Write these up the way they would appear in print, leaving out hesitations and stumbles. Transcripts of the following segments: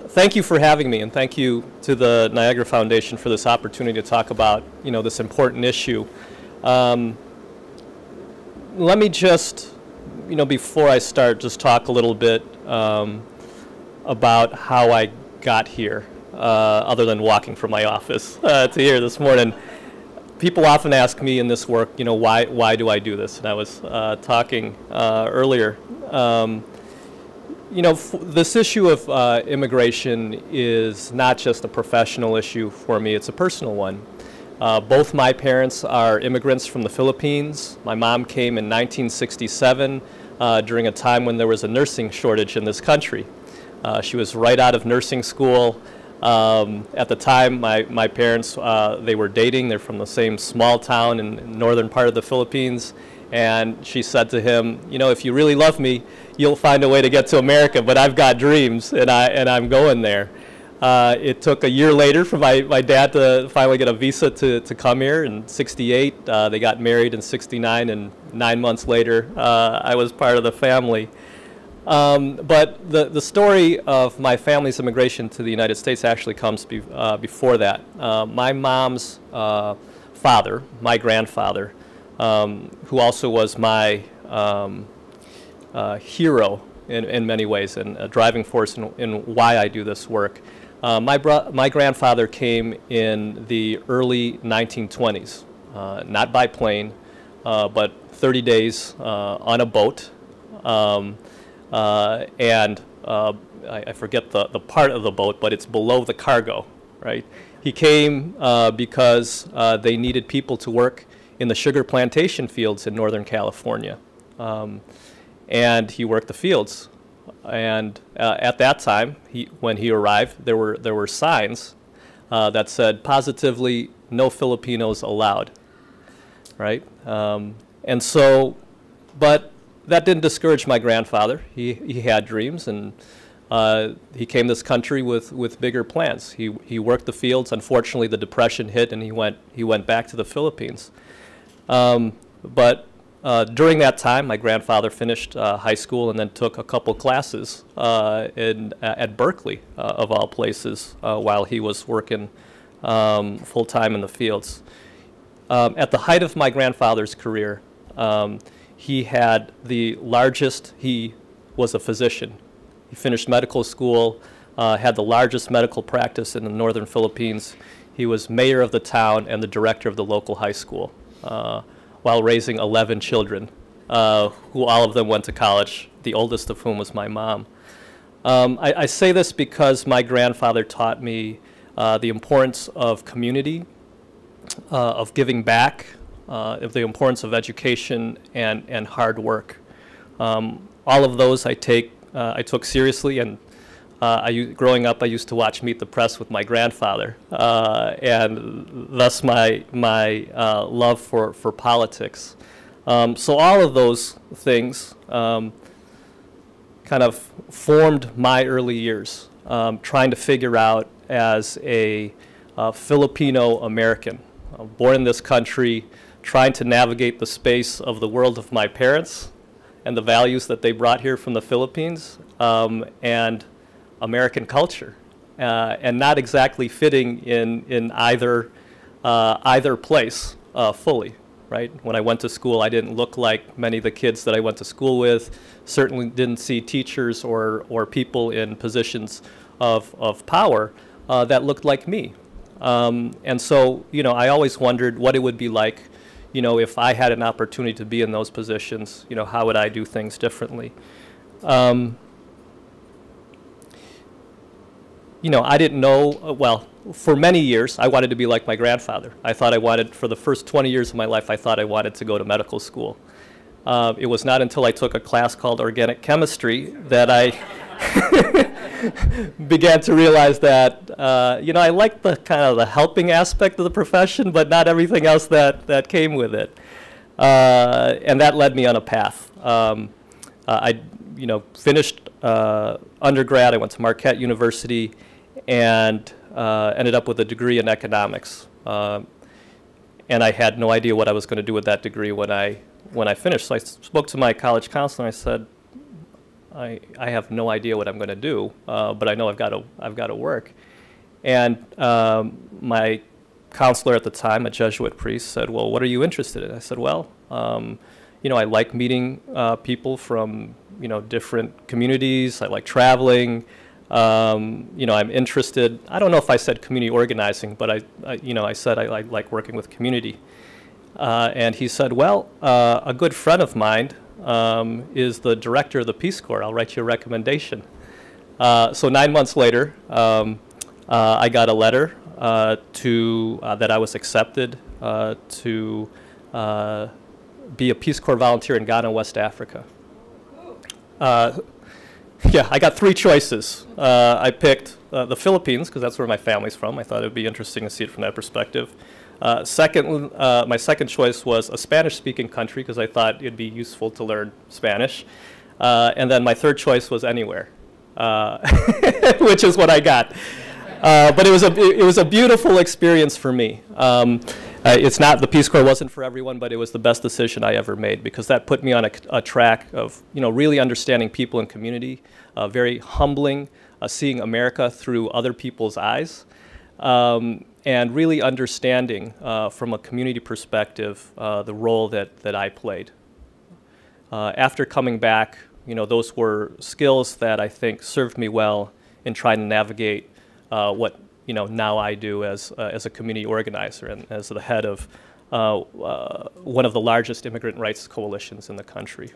Thank you for having me, and thank you to the Niagara Foundation for this opportunity to talk about, this important issue. Let me just, before I start, just talk a little bit about how I got here, other than walking from my office to here this morning. People often ask me in this work, why do I do this? And I was talking earlier. This issue of immigration is not just a professional issue for me, it's a personal one. Both my parents are immigrants from the Philippines. My mom came in 1967 during a time when there was a nursing shortage in this country. She was right out of nursing school. At the time, my parents, they were dating. They're from the same small town in the northern part of the Philippines. And she said to him, if you really love me, you'll find a way to get to America, but I've got dreams, and I'm going there. It took a year later for my dad to finally get a visa to come here in '68. They got married in '69, and 9 months later, I was part of the family. But the story of my family's immigration to the United States actually comes before that. My mom's father, my grandfather, who also was my hero in many ways and a driving force in why I do this work. My grandfather came in the early 1920s, not by plane, but 30 days on a boat. I forget the part of the boat, but it's below the cargo, right? He came because they needed people to work in the sugar plantation fields in Northern California. And he worked the fields. And at that time, when he arrived, there were signs that said positively no Filipinos allowed, right? And so, but that didn't discourage my grandfather. He had dreams, and he came to this country with bigger plans. He worked the fields. Unfortunately, the Depression hit, and he went back to the Philippines. But during that time, my grandfather finished high school and then took a couple classes at Berkeley, of all places, while he was working full-time in the fields. At the height of my grandfather's career, he had the largest, he was a physician. He finished medical school, had the largest medical practice in the northern Philippines. He was mayor of the town and the director of the local high school, while raising 11 children, who all of them went to college, the oldest of whom was my mom. I say this because my grandfather taught me the importance of community, of giving back, of the importance of education and hard work. All of those I took seriously, and growing up I used to watch Meet the Press with my grandfather, and thus my love for politics. So all of those things kind of formed my early years, trying to figure out as a Filipino American, born in this country, trying to navigate the space of the world of my parents and the values that they brought here from the Philippines, and American culture, and not exactly fitting in either place fully, right? When I went to school, I didn't look like many of the kids that I went to school with, certainly didn't see teachers or people in positions of power that looked like me. And so, I always wondered what it would be like, if I had an opportunity to be in those positions, how would I do things differently? I didn't know, well, for many years, I wanted to be like my grandfather. For the first 20 years of my life, I thought I wanted to go to medical school. It was not until I took a class called organic chemistry that I began to realize that, I liked the kind of the helping aspect of the profession, but not everything else that came with it. And that led me on a path. I finished undergrad. I went to Marquette University and ended up with a degree in economics. And I had no idea what I was going to do with that degree when I finished. So I spoke to my college counselor and I said, I have no idea what I'm going to do, but I know I've got to work. And my counselor at the time, a Jesuit priest, said, well, what are you interested in? I said, well, you know, I like meeting people from, you know, different communities. I like traveling. You know, I'm interested. I don't know if I said community organizing, but you know, I said I like working with community. And he said, well, a good friend of mine is the director of the Peace Corps. I'll write you a recommendation. So 9 months later, I got a letter that I was accepted to be a Peace Corps volunteer in Ghana, West Africa. Yeah, I got 3 choices. I picked the Philippines, because that's where my family's from. I thought it would be interesting to see it from that perspective. My second choice was a Spanish-speaking country, because I thought it'd be useful to learn Spanish. And then my third choice was anywhere, which is what I got. But it was a beautiful experience for me. It's not, the Peace Corps wasn't for everyone, but it was the best decision I ever made, because that put me on a track of, you know, really understanding people and community, very humbling, seeing America through other people's eyes, and really understanding from a community perspective the role that I played. After coming back, you know, those were skills that I think served me well in trying to navigate what, you know, now I do as a community organizer and as the head of one of the largest immigrant rights coalitions in the country.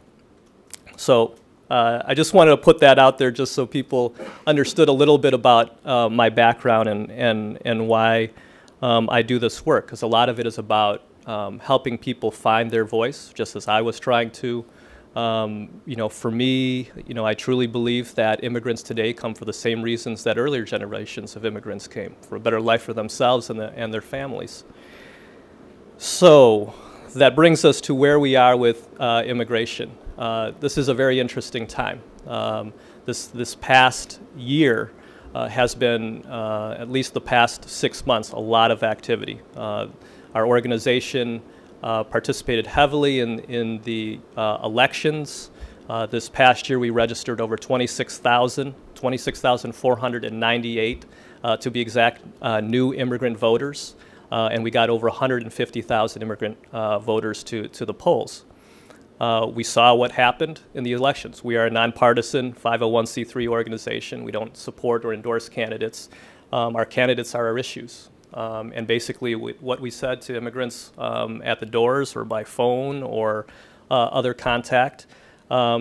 So I just wanted to put that out there just so people understood a little bit about my background and why I do this work, because a lot of it is about helping people find their voice, just as I was trying to. You know, for me, you know, I truly believe that immigrants today come for the same reasons that earlier generations of immigrants came, for a better life for themselves and their families. So that brings us to where we are with immigration. This is a very interesting time. This past year has been, at least the past 6 months, a lot of activity. Our organization participated heavily in the elections. This past year we registered over 26,498 to be exact, new immigrant voters, and we got over 150,000 immigrant voters to the polls. We saw what happened in the elections. We are a nonpartisan 501c3 organization. We don't support or endorse candidates. Our candidates are our issues. And basically what we said to immigrants at the doors or by phone or other contact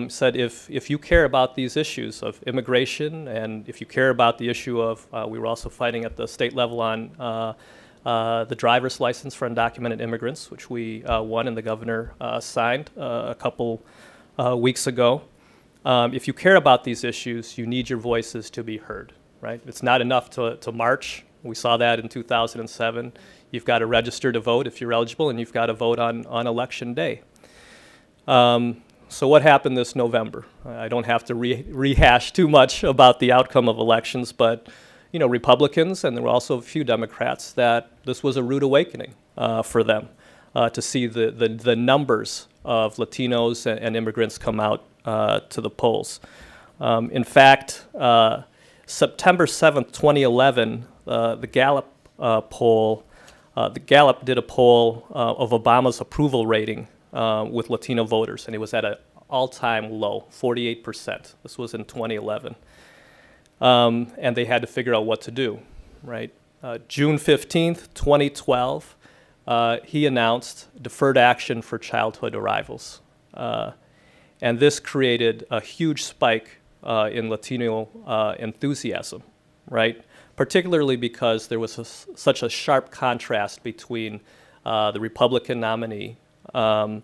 said, if you care about these issues of immigration, and if you care about the issue of, we were also fighting at the state level on the driver's license for undocumented immigrants, which we won and the governor signed a couple weeks ago. If you care about these issues, you need your voices to be heard, right? It's not enough to march. We saw that in 2007. You've got to register to vote if you're eligible, and you've got to vote on election day. So what happened this November? I don't have to rehash too much about the outcome of elections, but you know, Republicans, and there were also a few Democrats, that this was a rude awakening for them to see the numbers of Latinos and immigrants come out to the polls. In fact, September 7th, 2011, the Gallup poll, Gallup did a poll of Obama's approval rating with Latino voters, and it was at an all-time low, 48%. This was in 2011. And they had to figure out what to do, right? June 15th, 2012, he announced deferred action for childhood arrivals. And this created a huge spike in Latino enthusiasm, right? Particularly because there was such a sharp contrast between the Republican nominee and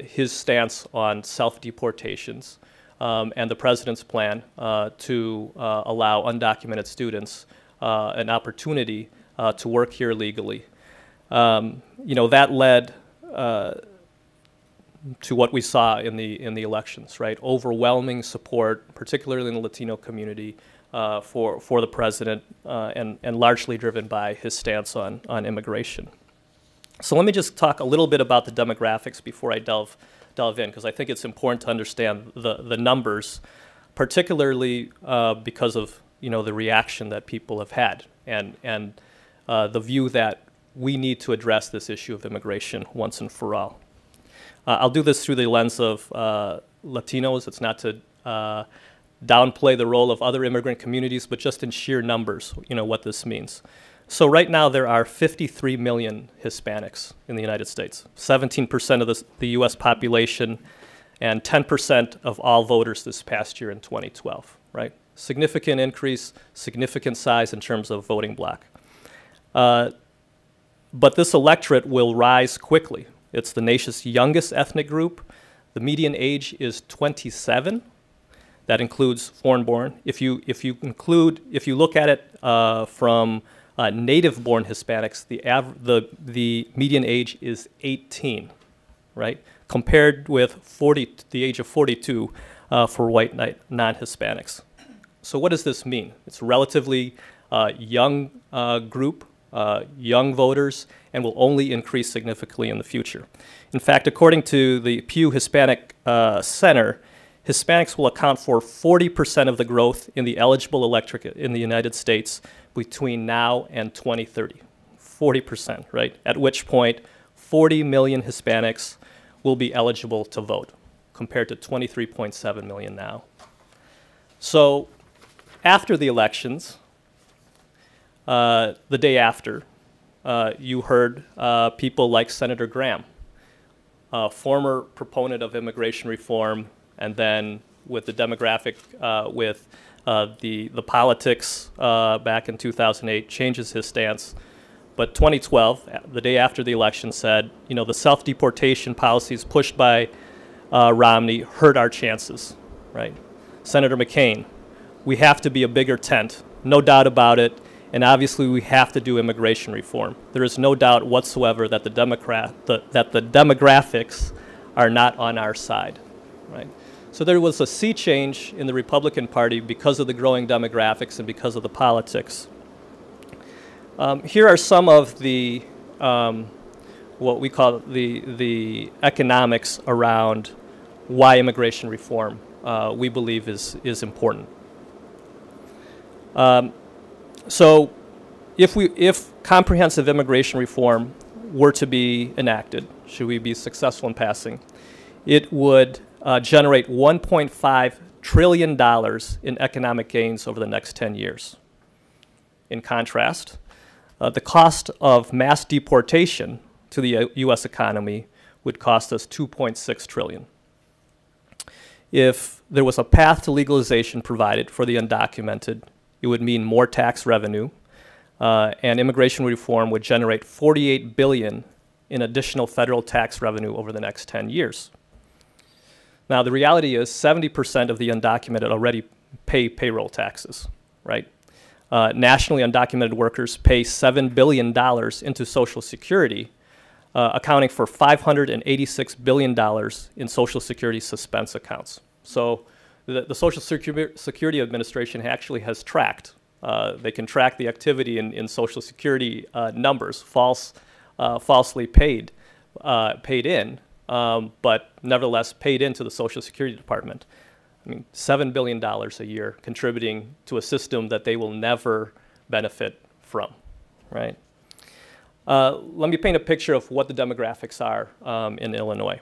his stance on self-deportations and the president's plan to allow undocumented students an opportunity to work here legally. You know, that led to what we saw in the elections, right? Overwhelming support, particularly in the Latino community, for the president, and largely driven by his stance on immigration. So let me just talk a little bit about the demographics before I delve delve in because I think it's important to understand the numbers, particularly because of the reaction that people have had and the view that we need to address this issue of immigration once and for all. I'll do this through the lens of Latinos. It's not to downplay the role of other immigrant communities, but just in sheer numbers, what this means. So right now there are 53 million Hispanics in the United States, 17% of the U.S. population, and 10% of all voters this past year in 2012, right? Significant increase, significant size in terms of voting bloc. But this electorate will rise quickly. It's the nation's youngest ethnic group. The median age is 27. That includes foreign-born. If you look at it from native-born Hispanics, the median age is 18, right? Compared with the age of 42 for white non-Hispanics. So what does this mean? It's a relatively young group, young voters, and will only increase significantly in the future. In fact, according to the Pew Hispanic Center, Hispanics will account for 40% of the growth in the eligible electorate in the United States between now and 2030. 40%, right? At which point, 40 million Hispanics will be eligible to vote, compared to 23.7 million now. So, after the elections, the day after, you heard people like Senator Graham, a former proponent of immigration reform, and then with the demographic, with the politics back in 2008, changes his stance. But 2012, the day after the election, said, the self-deportation policies pushed by Romney hurt our chances, right? Senator McCain, we have to be a bigger tent, no doubt about it, and obviously we have to do immigration reform. There is no doubt whatsoever that the demographics are not on our side, right? So there was a sea change in the Republican Party because of the growing demographics and because of the politics. Here are some of the what we call the economics around why immigration reform we believe is important. So if comprehensive immigration reform were to be enacted, should we be successful in passing, it would generate $1.5 trillion in economic gains over the next 10 years. In contrast, the cost of mass deportation to the U.S. economy would cost us $2.6 trillion. If there was a path to legalization provided for the undocumented, it would mean more tax revenue, and immigration reform would generate $48 billion in additional federal tax revenue over the next 10 years. Now, the reality is 70% of the undocumented already pay payroll taxes, right? Nationally, undocumented workers pay $7 billion into Social Security, accounting for $586 billion in Social Security suspense accounts. So the Social Security Administration actually has tracked. They can track the activity in Social Security numbers, falsely paid in, but nevertheless paid into the Social Security Department. I mean, $7 billion a year contributing to a system that they will never benefit from, right? Let me paint a picture of what the demographics are in Illinois.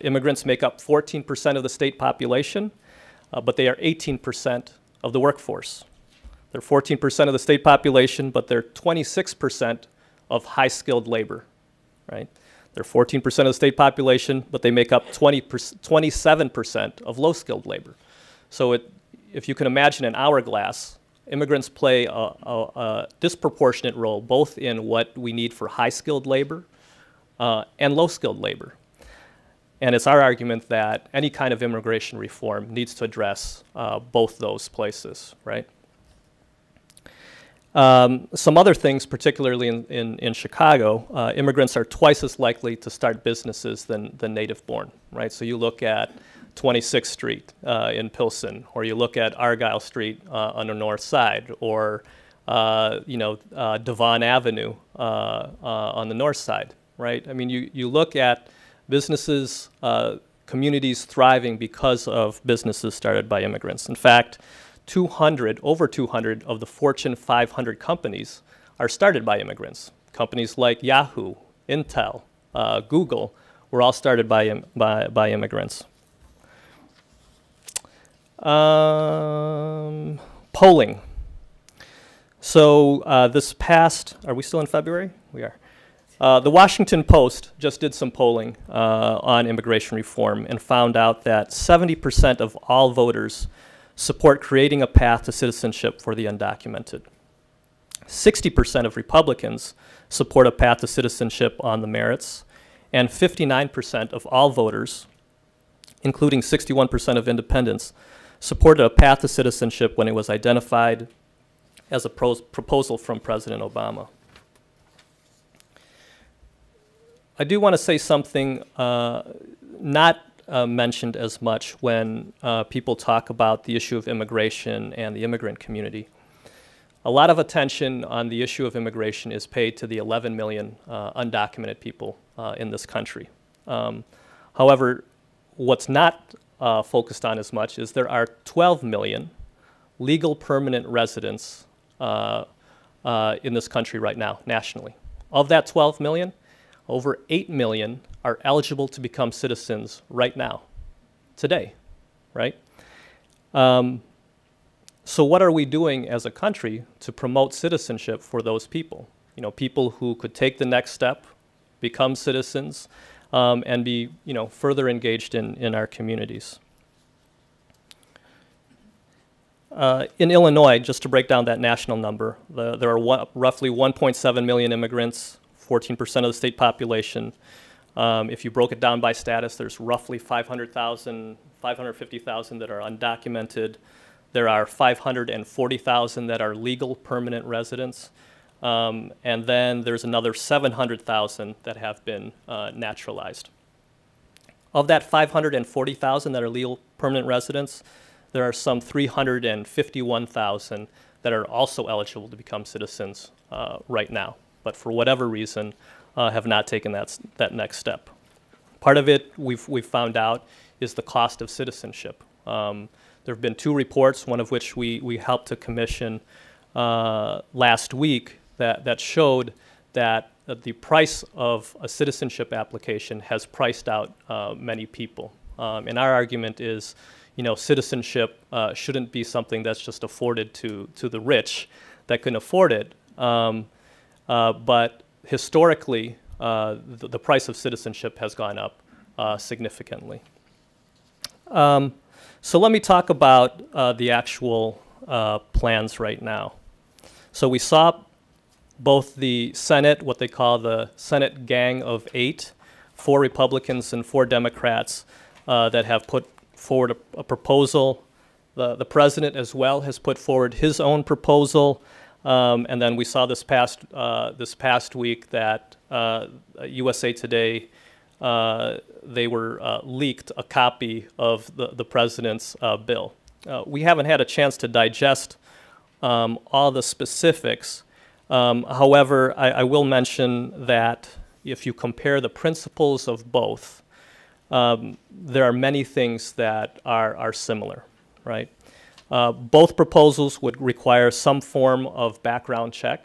Immigrants make up 14% of the state population, but they are 18% of the workforce. They're 14% of the state population, but they're 26% of high-skilled labor, right? They're 14% of the state population, but they make up 27% of low-skilled labor. So if you can imagine an hourglass, immigrants play a disproportionate role both in what we need for high-skilled labor and low-skilled labor. And it's our argument that any kind of immigration reform needs to address both those places, right? Some other things, particularly in Chicago, immigrants are twice as likely to start businesses than native-born, right? So you look at 26th Street in Pilsen, or you look at Argyle Street on the north side, or Devon Avenue on the north side, right? I mean, you look at businesses communities thriving because of businesses started by immigrants. In fact, over 200 of the Fortune 500 companies are started by immigrants. Companies like Yahoo, Intel, Google were all started by immigrants. Polling. So this past, are we still in February? We are. The Washington Post just did some polling on immigration reform and found out that 70% of all voters support creating a path to citizenship for the undocumented. 60% of Republicans support a path to citizenship on the merits, and 59% of all voters, including 61% of independents, supported a path to citizenship when it was identified as a proposal from President Obama. I do want to say something not mentioned as much when people talk about the issue of immigration and the immigrant community. A lot of attention on the issue of immigration is paid to the 11 million undocumented people in this country. However, what's not focused on as much is there are 12 million legal permanent residents in this country right now, nationally. Of that 12 million, over 8 million are eligible to become citizens right now, today, right? So what are we doing as a country to promote citizenship for those people? You know, people who could take the next step, become citizens, and be, you know, further engaged in our communities. In Illinois, just to break down that national number, there are roughly 1.7 million immigrants, 14% of the state population. If you broke it down by status, there's roughly 500,000, 550,000 that are undocumented. There are 540,000 that are legal permanent residents. And then there's another 700,000 that have been naturalized. Of that 540,000 that are legal permanent residents, there are some 351,000 that are also eligible to become citizens right now, but for whatever reason have not taken that next step. Part of it we've found out is the cost of citizenship. There have been 2 reports, one of which we helped to commission last week that showed that the price of a citizenship application has priced out many people. And our argument is, you know, citizenship shouldn't be something that's just afforded to the rich that can afford it. But historically, the price of citizenship has gone up significantly. So let me talk about the actual plans right now. So we saw both the Senate, what they call the Senate Gang of 8, 4 Republicans and 4 Democrats that have put forward a proposal. The president as well has put forward his own proposal. And then we saw this past week that USA Today, they were leaked a copy of the president's bill. We haven't had a chance to digest all the specifics. However, I will mention that if you compare the principles of both, there are many things that are similar, right? Both proposals would require some form of background check.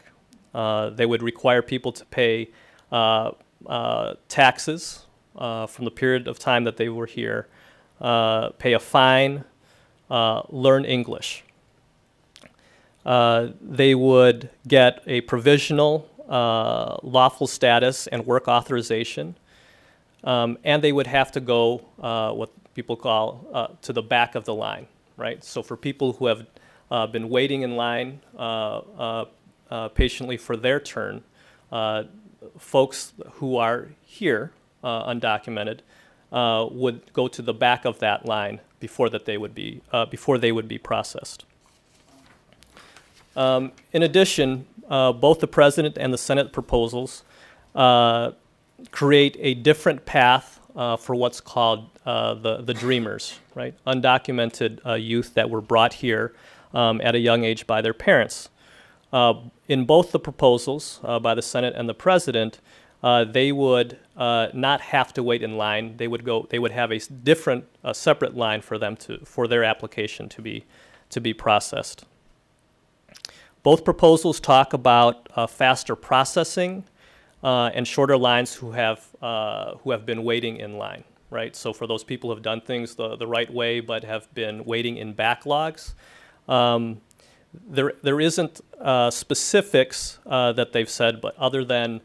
They would require people to pay taxes from the period of time that they were here, pay a fine, learn English. They would get a provisional lawful status and work authorization, and they would have to go what people call to the back of the line, right? So for people who have been waiting in line patiently for their turn, folks who are here undocumented would go to the back of that line before they would be processed. In addition, both the President and the Senate proposals create a different path for what's called the Dreamers, right? Undocumented youth that were brought here at a young age by their parents. In both the proposals by the Senate and the President, they would not have to wait in line. They would have a different, separate line for them for their application to be processed. Both proposals talk about faster processing and shorter lines who have been waiting in line, right? So for those people who have done things the right way but have been waiting in backlogs, there isn't specifics that they've said, but other than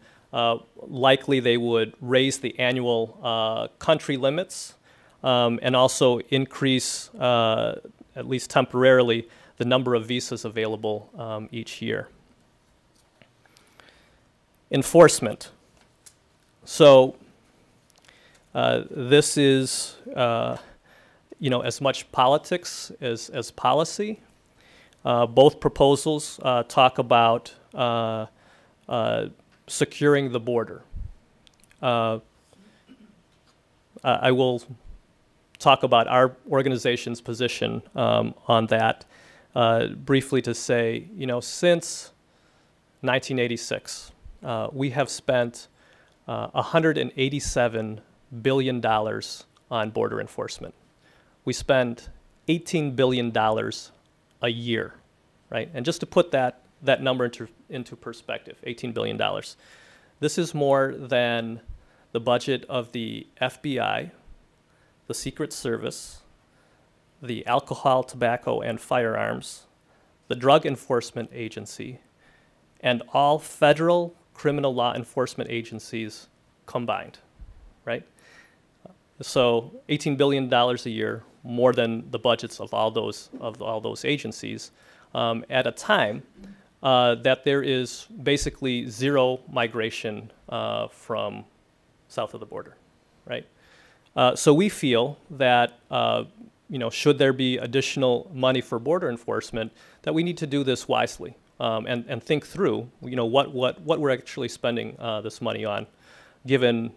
likely they would raise the annual country limits and also increase, at least temporarily, the number of visas available each year. Enforcement. So this is, as much politics as policy. Both proposals talk about securing the border. I will talk about our organization's position on that briefly to say, since 1986, we have spent $187 billion on border enforcement. We spend $18 billion a year, right? And just to put that number into perspective, $18 billion. This is more than the budget of the FBI, the Secret Service, the Alcohol, Tobacco, and Firearms, the Drug Enforcement Agency, and all federal criminal law enforcement agencies combined, right? So $18 billion a year, more than the budgets of all those agencies, at a time that there is basically zero migration from south of the border, right? So we feel that should there be additional money for border enforcement, that we need to do this wisely and think through, what we're actually spending this money on, given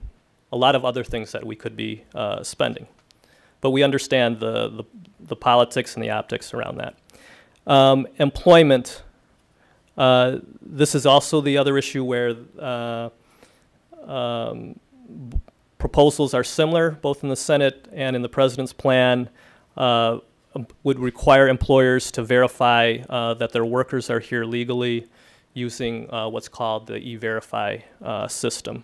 a lot of other things that we could be spending. But we understand the politics and the optics around that. Employment. This is also the other issue where proposals are similar, both in the Senate and in the President's plan, would require employers to verify that their workers are here legally using what's called the E-Verify system.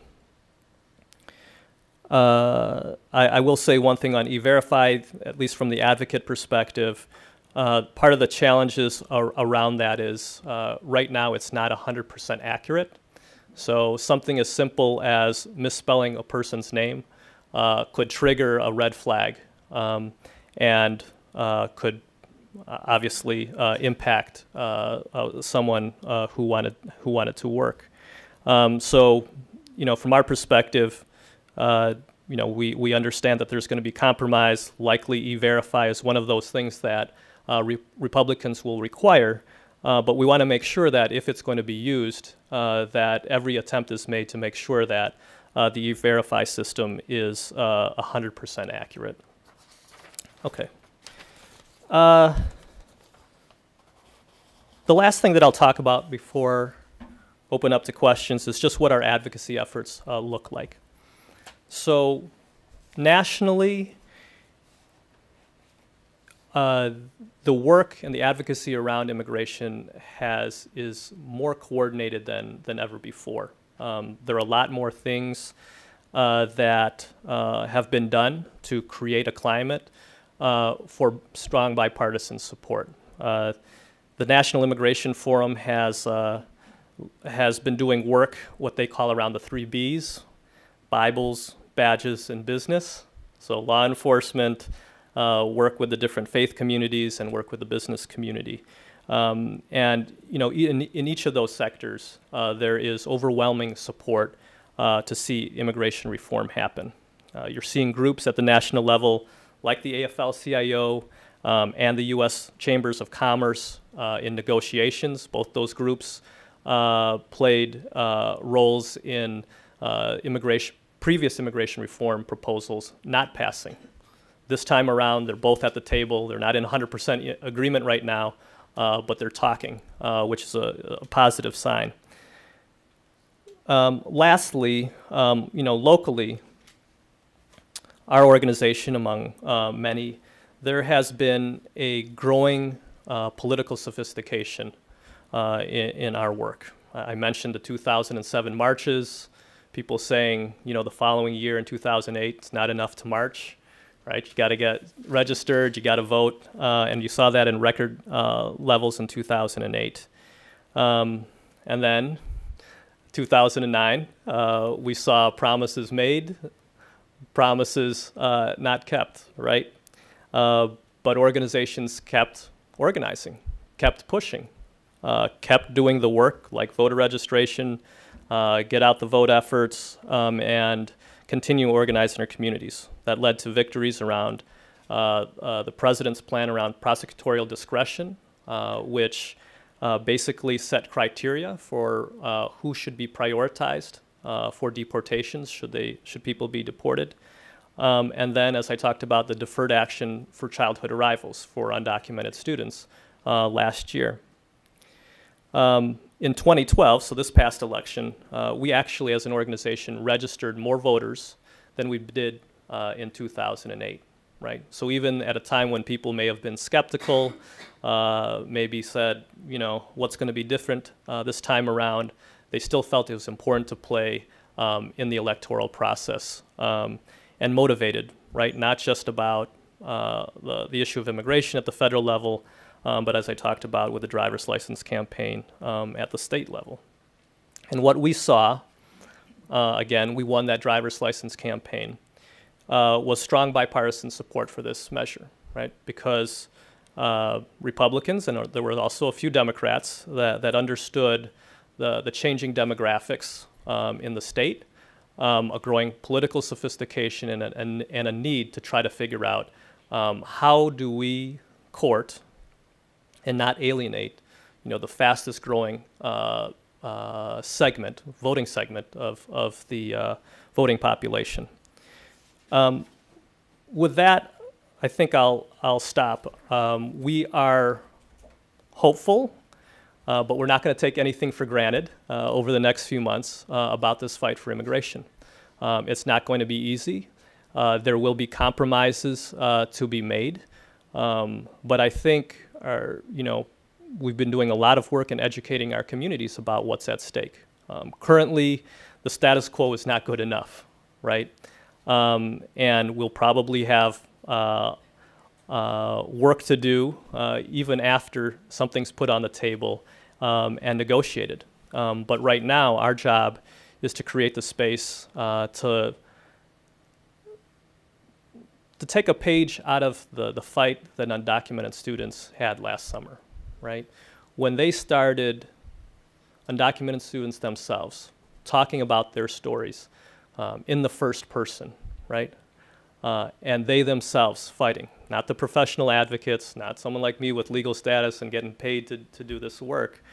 I will say one thing on E-Verify, at least from the advocate perspective. Part of the challenges around that is right now it's not 100% accurate. So something as simple as misspelling a person's name could trigger a red flag and could obviously impact someone who wanted to work. So, from our perspective, we understand that there's going to be compromise. Likely E-Verify is one of those things that Republicans will require, but we want to make sure that if it's going to be used, that every attempt is made to make sure that the E-Verify system is 100% accurate. Okay. The last thing that I'll talk about before open up to questions is just what our advocacy efforts look like. So nationally, the work and the advocacy around immigration is more coordinated than ever before. There are a lot more things that have been done to create a climate for strong bipartisan support. The National Immigration Forum has been doing work, what they call around the 3 Bs, Bibles, badges, and business. So law enforcement, work with the different faith communities, and work with the business community. And in each of those sectors, there is overwhelming support to see immigration reform happen. You're seeing groups at the national level like the AFL-CIO and the U.S. Chambers of Commerce in negotiations. Both those groups played roles in previous immigration reform proposals not passing. This time around, they're both at the table. They're not in 100% agreement right now, but they're talking, which is a positive sign. Lastly, locally, our organization, among many, there has been a growing political sophistication in our work. I mentioned the 2007 marches, people saying, the following year in 2008, it's not enough to march, right? You got to get registered, you got to vote, and you saw that in record levels in 2008. And then 2009, we saw promises made, promises not kept, right? But organizations kept organizing, kept pushing, kept doing the work like voter registration, get out the vote efforts, and continue organizing our communities. That led to victories around the president's plan around prosecutorial discretion, which basically set criteria for who should be prioritized for deportations, should people be deported. And then, as I talked about, the deferred action for childhood arrivals for undocumented students last year. In 2012, so this past election, we actually, as an organization, registered more voters than we did in 2008, right? So even at a time when people may have been skeptical, maybe said, what's going to be different this time around, they still felt it was important to play in the electoral process and motivated, right? Not just about the issue of immigration at the federal level, but as I talked about with the driver's license campaign at the state level. And what we saw, again, we won that driver's license campaign, was strong bipartisan support for this measure, right? Because Republicans, and there were also a few Democrats that understood the changing demographics in the state, a growing political sophistication and a need to try to figure out how do we court and not alienate, the fastest growing voting segment of the voting population. With that, I think I'll stop. We are hopeful, but we're not going to take anything for granted over the next few months about this fight for immigration. It's not going to be easy. There will be compromises to be made, but I think we've been doing a lot of work in educating our communities about what's at stake. Currently, the status quo is not good enough, right? And we'll probably have work to do even after something's put on the table and negotiated. But right now, our job is to create the space to take a page out of the fight that undocumented students had last summer, right? When they started, undocumented students themselves, talking about their stories in the first person, right? And they themselves fighting, not the professional advocates, not someone like me with legal status and getting paid to do this work,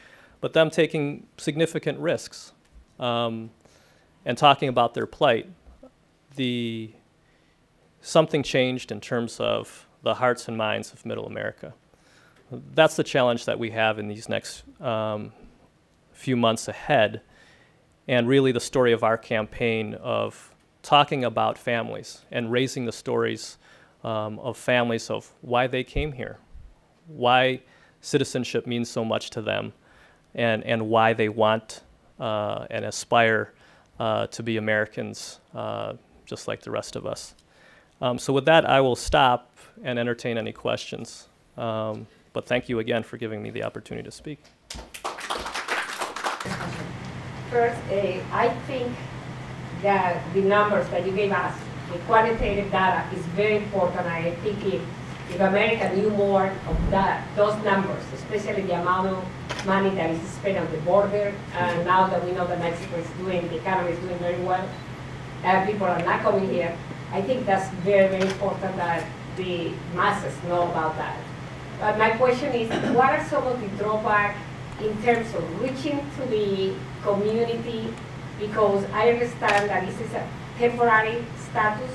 but them taking significant risks and talking about their plight. Something changed in terms of the hearts and minds of Middle America. That's the challenge that we have in these next few months ahead, and really the story of our campaign of talking about families and raising the stories of families, of why they came here, why citizenship means so much to them, and why they want and aspire to be Americans just like the rest of us. So with that, I will stop and entertain any questions. But thank you again for giving me the opportunity to speak. First, I think that the numbers that you gave us, the quantitative data, is very important. I think if America knew more of those numbers, especially the amount of money that is spent on the border, and now that we know that Mexico is doing, the economy is doing very well, people are not coming here, I think that's very, very important that the masses know about that. But my question is, what are some of the drawbacks in terms of reaching to the community? Because I understand that this is a temporary status.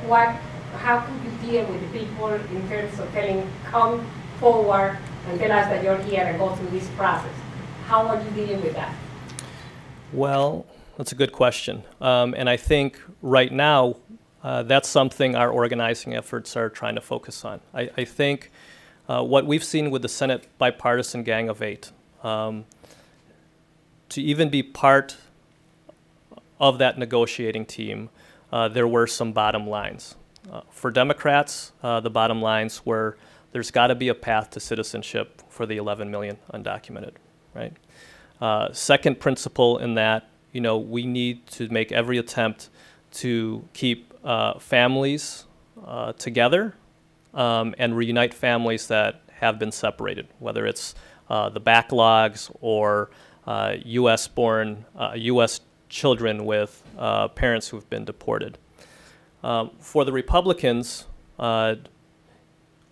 How could you deal with the people in terms of telling, come forward and tell us that you're here and go through this process? How are you dealing with that? Well, that's a good question. And I think right now, that's something our organizing efforts are trying to focus on. I think what we've seen with the Senate bipartisan Gang of Eight, to even be part of that negotiating team, there were some bottom lines. For Democrats, the bottom lines were there's got to be a path to citizenship for the 11 million undocumented, right? Second principle in that, we need to make every attempt to keep families together and reunite families that have been separated, whether it's the backlogs or U.S.-born, U.S. children with parents who've been deported. For the Republicans,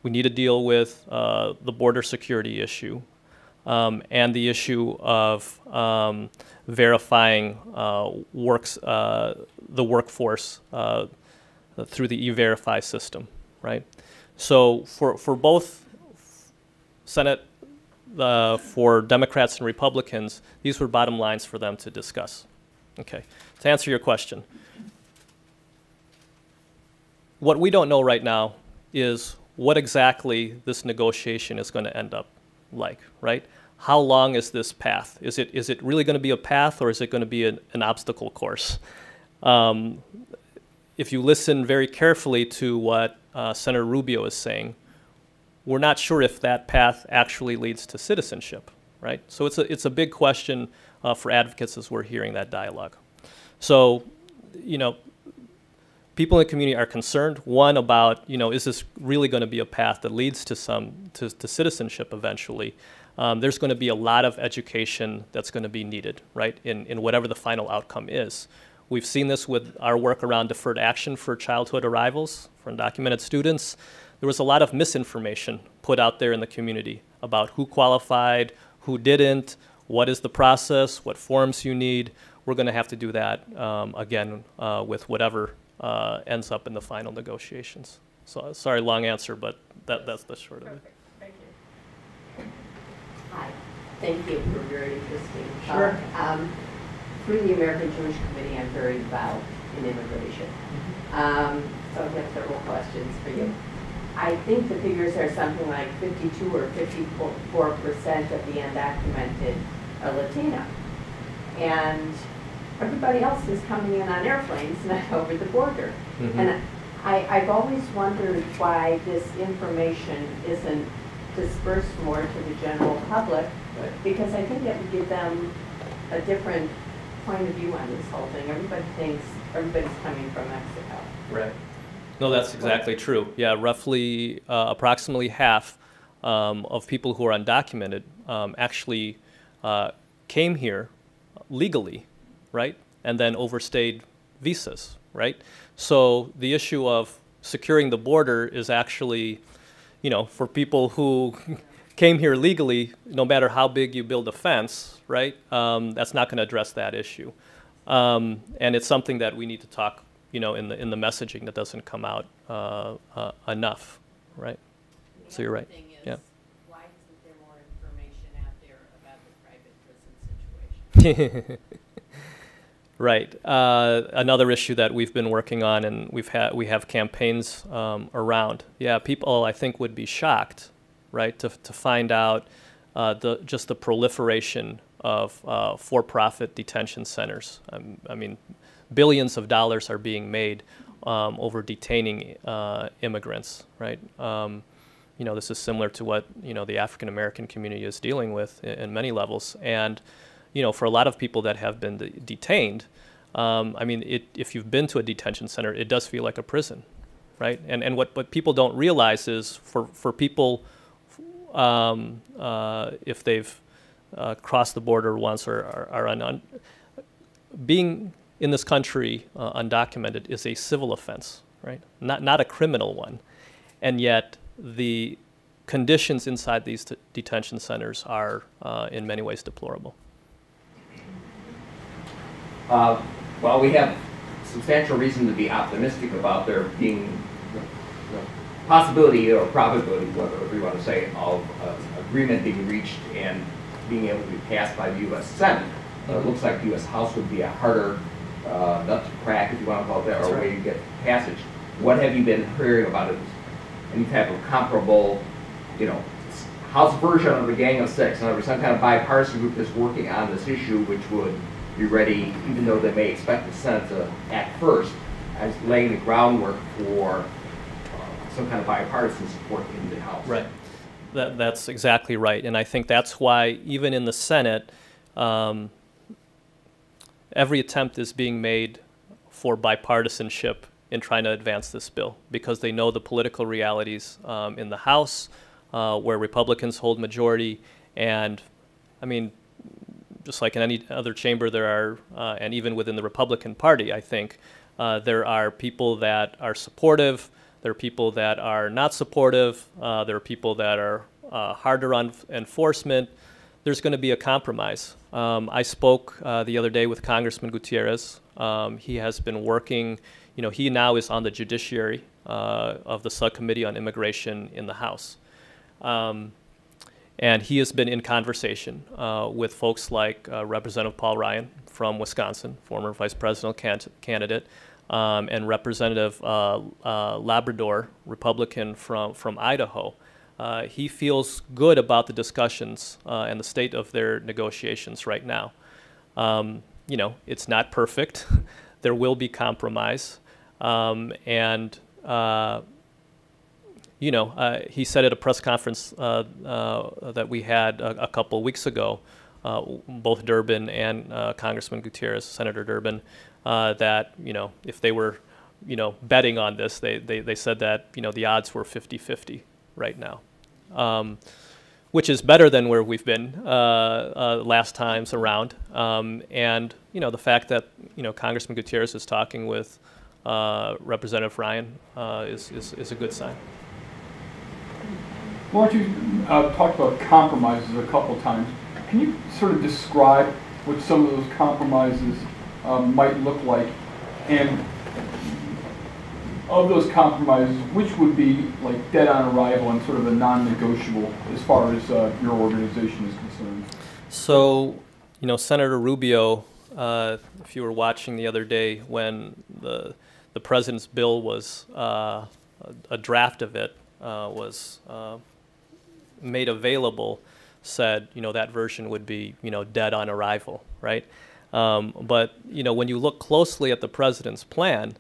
we need to deal with the border security issue and the issue of verifying the workforce through the E-Verify system, right? So for both Senate, for Democrats and Republicans, these were bottom lines for them to discuss. Okay, to answer your question, what we don't know right now is what exactly this negotiation is going to end up like, right? How long is this path? Is it really going to be a path, or is it going to be an obstacle course? If you listen very carefully to what Senator Rubio is saying, we're not sure if that path actually leads to citizenship, right? So it's a big question for advocates as we're hearing that dialogue. So, people in the community are concerned, one, about, is this really going to be a path that leads to citizenship eventually? There's going to be a lot of education that's going to be needed, right, in whatever the final outcome is. We've seen this with our work around deferred action for childhood arrivals for undocumented students. There was a lot of misinformation put out there in the community about who qualified, who didn't, what is the process, what forms you need. We're going to have to do that again with whatever ends up in the final negotiations. So sorry, long answer, but that's the short of it. Perfect. Thank you. Hi. Thank you for a very interesting Sure. talk. Through the American Jewish Committee, I'm very involved in immigration. So I have several questions for you. I think the figures are something like 52 or 54% of the undocumented are Latino. And everybody else is coming in on airplanes, not over the border. Mm-hmm. And I've always wondered why this information isn't dispersed more to the general public, because I think that would give them a different point of view on this whole thing. Everybody thinks everybody's coming from Mexico. Right. No, that's exactly true. Yeah, roughly approximately half of people who are undocumented actually came here legally, right, and then overstayed visas, right? So the issue of securing the border is actually, for people who came here legally, no matter how big you build a fence, right, that's not going to address that issue. And it's something that we need to talk, in the messaging that doesn't come out enough, right? So you're right. Yeah. Why isn't there more information out there about the private prison situation? Right. Another issue that we've been working on, and we have campaigns around. Yeah, people I think would be shocked, right, to find out just the proliferation of for-profit detention centers. I mean, billions of dollars are being made over detaining immigrants, right? This is similar to what the African American community is dealing with in many levels, and for a lot of people that have been detained, if you've been to a detention center, it does feel like a prison, right? And what people don't realize is for people, if they've crossed the border once or are being in this country undocumented is a civil offense, right? Not a criminal one, and yet the conditions inside these detention centers are in many ways deplorable. While we have substantial reason to be optimistic about there being the possibility or probability, whatever we want to say, of agreement being reached and being able to be passed by the U.S. Senate, It looks like the U.S. House would be a harder nut to crack, if you want to call it that, or a way to get passage. What have you been hearing about it? Any type of comparable, you know, House version of the Gang of Six? In other words, some kind of bipartisan group that's working on this issue, which would be ready, even though they may expect the Senate to act first, as laying the groundwork for some kind of bipartisan support in the House. Right. That's exactly right. And I think that's why even in the Senate, every attempt is being made for bipartisanship in trying to advance this bill, because they know the political realities in the House, where Republicans hold majority. And I mean, just like in any other chamber, there are, and even within the Republican Party, I think, there are people that are supportive, there are people that are not supportive, there are people that are harder on enforcement. There's going to be a compromise. I spoke the other day with Congressman Gutierrez. He has been working, you know, he now is on the judiciary of the Subcommittee on Immigration in the House. And he has been in conversation with folks like Representative Paul Ryan from Wisconsin, former vice presidential candidate, and Representative Labrador, Republican from Idaho. He feels good about the discussions and the state of their negotiations right now. You know, it's not perfect. There will be compromise. You know, he said at a press conference that we had a couple weeks ago, both Durbin and Congressman Gutierrez, Senator Durbin, that, you know, if they were, you know, betting on this, they said that, you know, the odds were 50-50 right now, which is better than where we've been last times around. And, you know, the fact that, you know, Congressman Gutierrez is talking with Representative Ryan is a good sign. Lawrence, you talked about compromises a couple times. Can you sort of describe what some of those compromises might look like? And of those compromises, which would be like dead on arrival and sort of a non-negotiable as far as your organization is concerned? So, you know, Senator Rubio, if you were watching the other day when the president's bill was, a draft of it was made available, said, you know, that version would be, you know, dead on arrival, right? But, you know, when you look closely at the president's plan,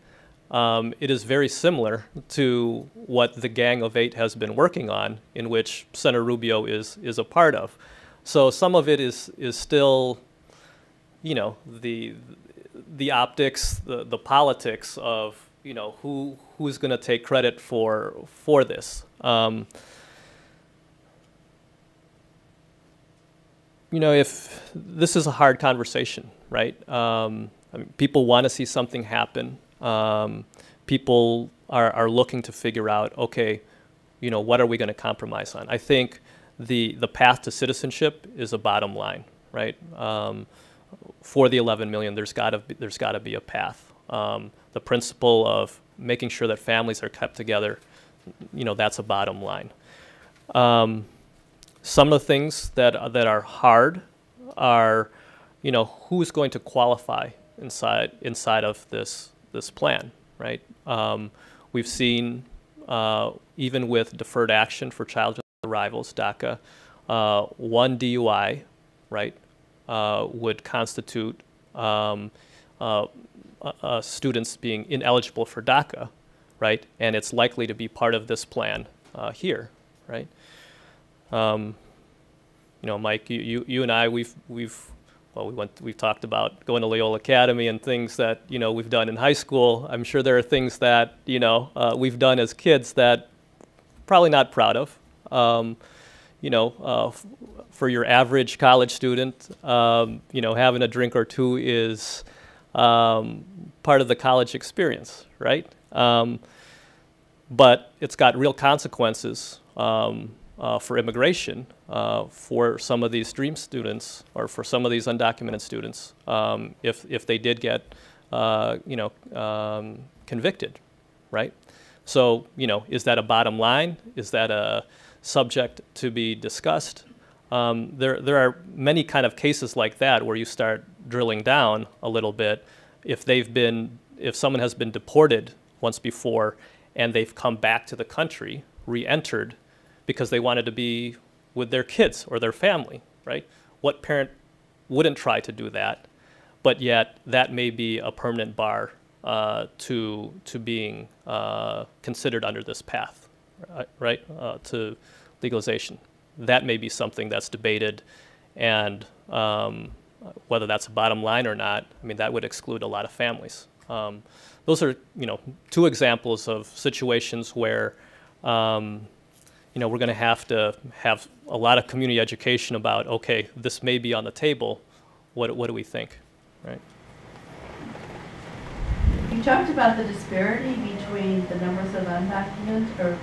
it is very similar to what the Gang of Eight has been working on, in which Senator Rubio is a part of. So some of it is still, you know, the optics, the politics of, you know, who's going to take credit for this. You know, if this is a hard conversation, right? I mean, people want to see something happen. People are looking to figure out, okay, you know, what are we going to compromise on? I think the path to citizenship is a bottom line, right? For the 11 million, there's got to be a path. The principle of making sure that families are kept together, you know, that's a bottom line. Some of the things that are hard are, you know, who's going to qualify inside of this plan, right? We've seen even with deferred action for child arrivals, DACA, one DUI, right, would constitute students being ineligible for DACA, right? And it's likely to be part of this plan here, right? You know, Mike, you and I, we've talked about going to Loyola Academy and things that, you know, we've done in high school. I'm sure there are things that, you know, we've done as kids that probably not proud of. You know, for your average college student, you know, having a drink or two is part of the college experience, right? But it's got real consequences for immigration for some of these DREAM students or for some of these undocumented students if they did get, you know, convicted, right? So, you know, is that a bottom line? Is that a subject to be discussed? There are many kind of cases like that where you start drilling down a little bit, if someone has been deported once before and they've come back to the country, re-entered, because they wanted to be with their kids or their family, right? What parent wouldn't try to do that? But yet that may be a permanent bar to being considered under this path, right? To legalization. That may be something that's debated, and whether that's a bottom line or not, I mean, that would exclude a lot of families. Those are, two examples of situations where, we're going to have a lot of community education about, okay, this may be on the table. What do we think, right? You talked about the disparity between the numbers of undocumented or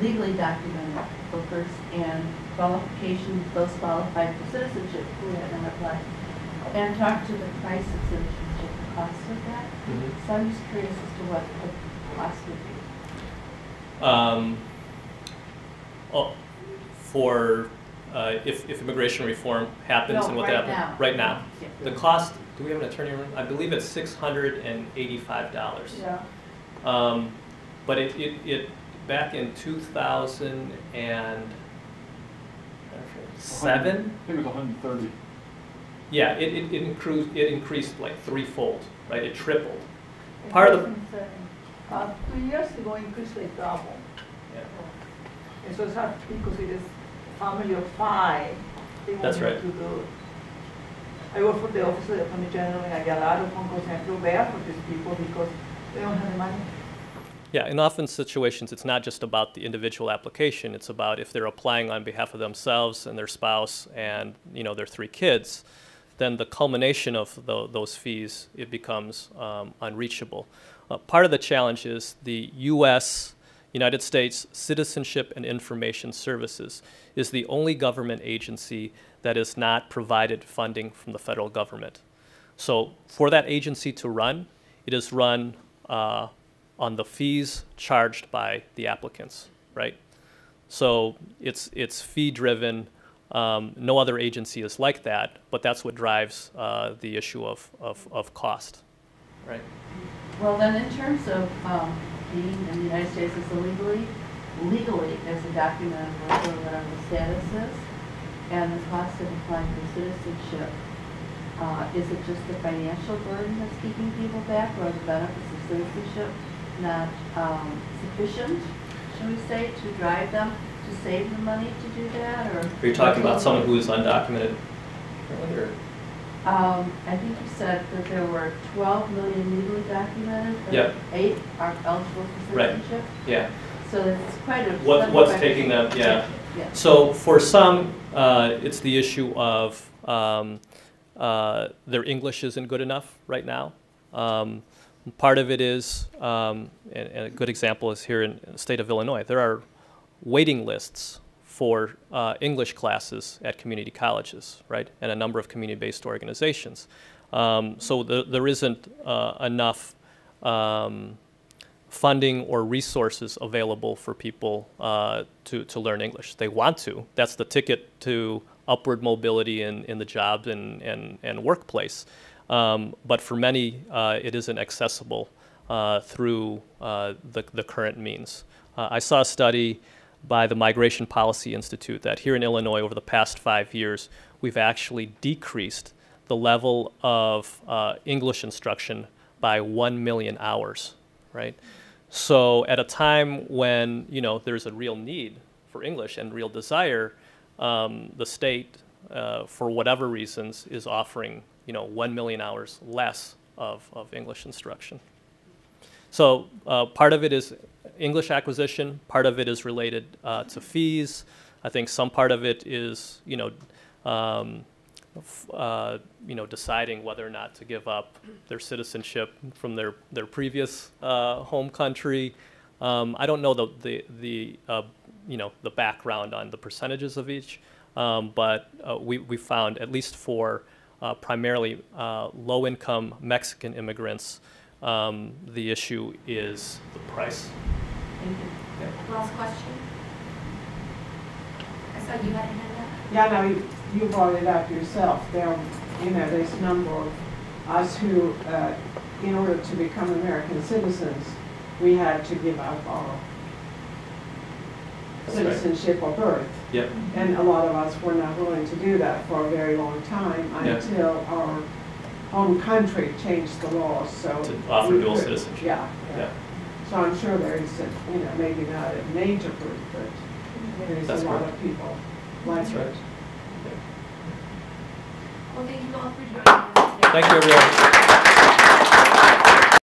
legally documented workers and qualifications, those qualified for citizenship who had not applied, and talked to the price of citizenship, the cost of that. Mm-hmm. So I'm just curious as to what the cost would be. If immigration reform happens and what right happens now. Right now, Yeah. the cost. Do we have an attorney room? I believe it's $685. Yeah. But it back in 2007. I think it was 130. Yeah, it increased like threefold, right? It tripled. Part of the 2 years ago, increased like double. yeah. And so it's hard because it is family of 5. They won't That's be right. able to do it. I work for the Office of the Attorney General, and I get a lot of phone calls, and I feel bad for these people because they don't have the money. Yeah, in often situations, it's not just about the individual application. It's about if they're applying on behalf of themselves and their spouse and their 3 kids, then the culmination of those fees, it becomes unreachable. Part of the challenge is the United States Citizenship and Information Services is the only government agency that is not provided funding from the federal government. So for that agency to run, it is run on the fees charged by the applicants, right? So it's fee-driven. No other agency is like that, but that's what drives the issue of cost, right? Well, then in terms of being in the United States as legally as a documented worker, whatever the status is, and the cost of applying for citizenship, is it just the financial burden that's keeping people back, or are the benefits of citizenship not sufficient, should we say, to drive them to save the money to do that? Or are you talking about someone who is undocumented? I think you said that there were 12 million legally documented, but Yep. 8 are eligible for citizenship. Right. Yeah. So it's quite a... What's taking them? Yeah. Yeah. So for some, it's the issue of their English isn't good enough right now. Part of it is, and a good example is here in the state of Illinois, there are waiting lists for English classes at community colleges, right, and a number of community-based organizations. So there isn't enough funding or resources available for people to learn English. They want to. That's the ticket to upward mobility in the job and workplace. But for many, it isn't accessible through the current means. I saw a study by the Migration Policy Institute that here in Illinois over the past 5 years, we've actually decreased the level of English instruction by 1 million hours, right? So at a time when, there's a real need for English and real desire, the state, for whatever reasons, is offering, 1 million hours less of English instruction. So part of it is English acquisition, part of it is related to fees. I think some part of it is, deciding whether or not to give up their citizenship from their previous home country. I don't know the background on the percentages of each, but we found, at least for primarily low-income Mexican immigrants, the issue is the price. Thank you. Yeah. Last question. I saw you had a hand up. Yeah, now you brought it up yourself. There are you know, there's a number of us who, in order to become American citizens, we had to give up our citizenship or birth. Yep. And a lot of us were not willing to do that for a very long time until our own country changed the laws. So To offer we dual could- citizenship. Yeah. Yeah. So I'm sure there is, a, you know, maybe not a major group, but there is That's a lot correct. of people like That's right. it. Well, thank you all for joining us today. Thank you, everyone.